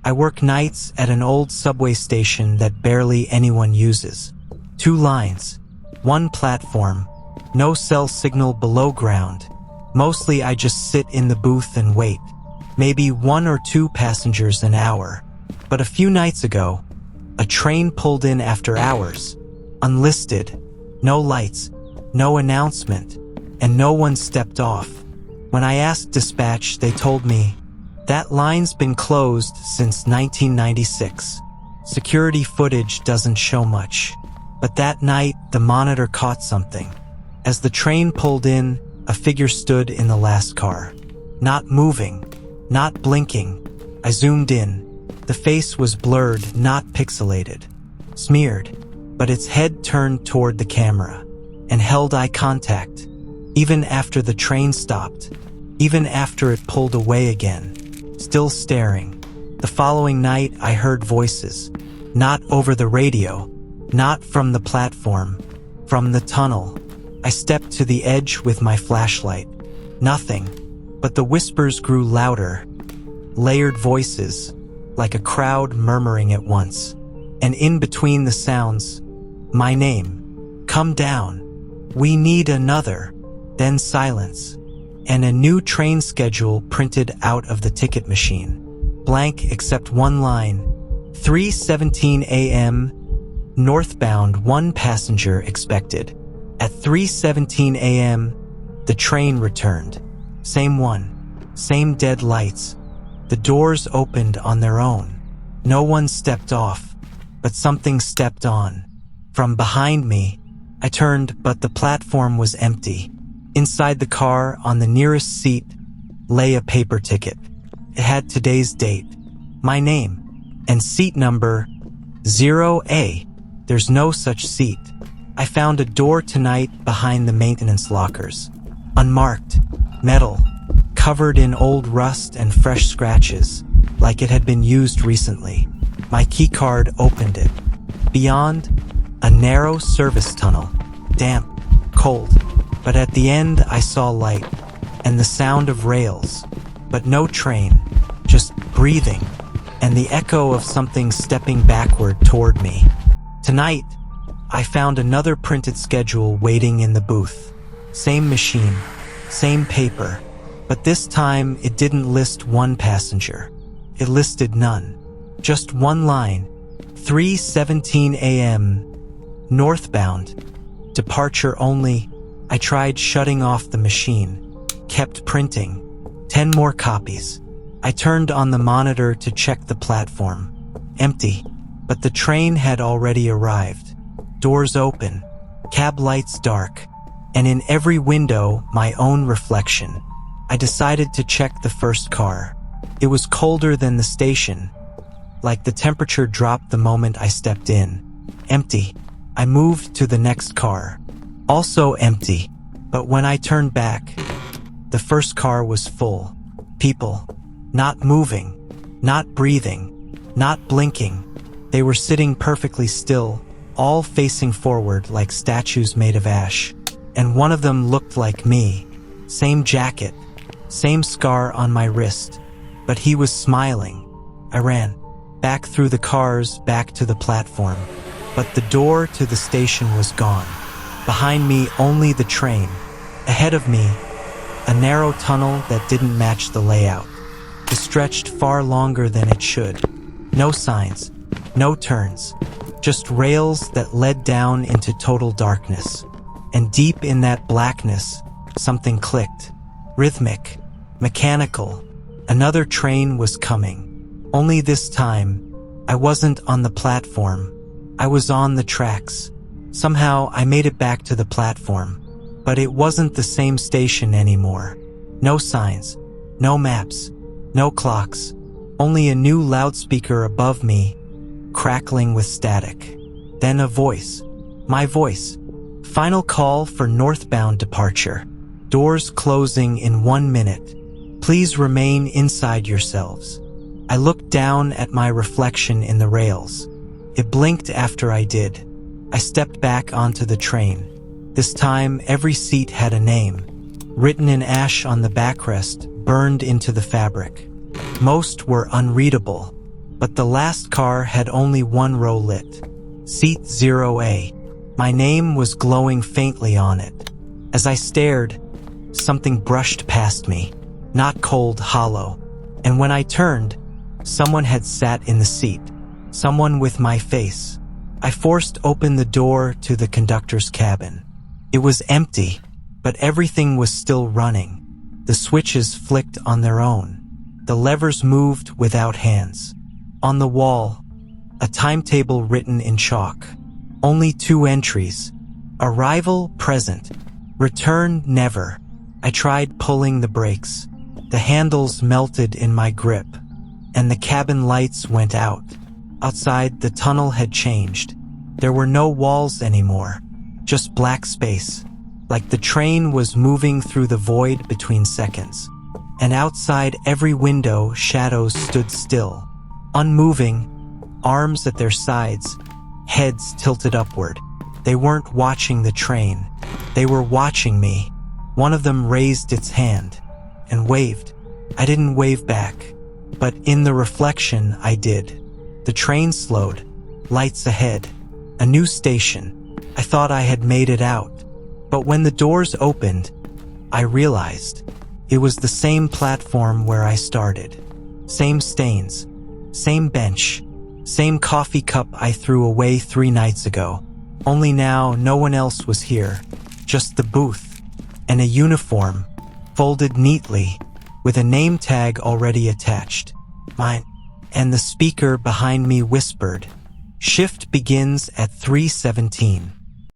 I work nights at an old subway station that barely anyone uses. 2 lines, 1 platform, no cell signal below ground. Mostly I just sit in the booth and wait. Maybe 1 or 2 passengers an hour. But a few nights ago, a train pulled in after hours, unlisted, no lights, no announcement, and no one stepped off. When I asked dispatch, they told me, that line's been closed since 1996. Security footage doesn't show much. But that night, the monitor caught something. As the train pulled in, a figure stood in the last car. Not moving, not blinking. I zoomed in. The face was blurred, not pixelated. Smeared, but its head turned toward the camera and held eye contact, even after the train stopped, even after it pulled away again, still staring. The following night, I heard voices, not over the radio, not from the platform, from the tunnel. I stepped to the edge with my flashlight. Nothing, but the whispers grew louder, layered voices, like a crowd murmuring at once. And in between the sounds, my name. Come down. We need another. Then silence. And a new train schedule printed out of the ticket machine. Blank except 1 line. 3:17 a.m. Northbound, 1 passenger expected. At 3:17 a.m., the train returned. Same one. Same dead lights. The doors opened on their own. No one stepped off, but something stepped on. From behind me, I turned, but the platform was empty. Inside the car, on the nearest seat, lay a paper ticket. It had today's date, my name, and seat number 0A. There's no such seat. I found a door tonight behind the maintenance lockers. Unmarked, metal, covered in old rust and fresh scratches, like it had been used recently. My keycard opened it. Beyond, a narrow service tunnel, damp, cold, but at the end I saw light, and the sound of rails, but no train, just breathing, and the echo of something stepping backward toward me. Tonight, I found another printed schedule waiting in the booth. Same machine, same paper, but this time it didn't list 1 passenger. It listed none. Just 1 line. 3:17 a.m. Northbound. Departure only. I tried shutting off the machine. Kept printing. 10 more copies. I turned on the monitor to check the platform. Empty. But the train had already arrived. Doors open. Cab lights dark. And in every window, my own reflection. I decided to check the first car. It was colder than the station. Like the temperature dropped the moment I stepped in. Empty. I moved to the next car. Also empty. But when I turned back, the first car was full. People. Not moving. Not breathing. Not blinking. They were sitting perfectly still, all facing forward like statues made of ash. And one of them looked like me. Same jacket. Same scar on my wrist. But he was smiling. I ran. Back through the cars, back to the platform. But the door to the station was gone. Behind me, only the train. Ahead of me, a narrow tunnel that didn't match the layout. It stretched far longer than it should. No signs, no turns, just rails that led down into total darkness. And deep in that blackness, something clicked. Rhythmic, mechanical. Another train was coming. Only this time, I wasn't on the platform. I was on the tracks. Somehow, I made it back to the platform. But it wasn't the same station anymore. No signs, no maps, no clocks. Only a new loudspeaker above me, crackling with static. Then a voice. My voice. Final call for northbound departure. Doors closing in 1 minute. Please remain inside yourselves. I looked down at my reflection in the rails. It blinked after I did. I stepped back onto the train. This time, every seat had a name. Written in ash on the backrest, burned into the fabric. Most were unreadable. but the last car had only one row lit. Seat 0A. My name was glowing faintly on it. As I stared, something brushed past me, not cold, hollow. And when I turned, someone had sat in the seat. Someone with my face. I forced open the door to the conductor's cabin. It was empty, but everything was still running. The switches flicked on their own. The levers moved without hands. On the wall, a timetable written in chalk. Only 2 entries. Arrival, present. Return, never. I tried pulling the brakes. The handles melted in my grip, and the cabin lights went out. Outside, the tunnel had changed. There were no walls anymore, just black space, like the train was moving through the void between seconds. And outside every window, shadows stood still, unmoving, arms at their sides, heads tilted upward. They weren't watching the train. They were watching me. One of them raised its hand and waved. I didn't wave back, but in the reflection, I did. The train slowed. Lights ahead. A new station. I thought I had made it out. But when the doors opened, I realized it was the same platform where I started. Same stains. Same bench. Same coffee cup I threw away 3 nights ago. Only now, no one else was here. Just the booth. And a uniform, folded neatly, with a name tag already attached. Mine. And the speaker behind me whispered, "Shift begins at 3:17.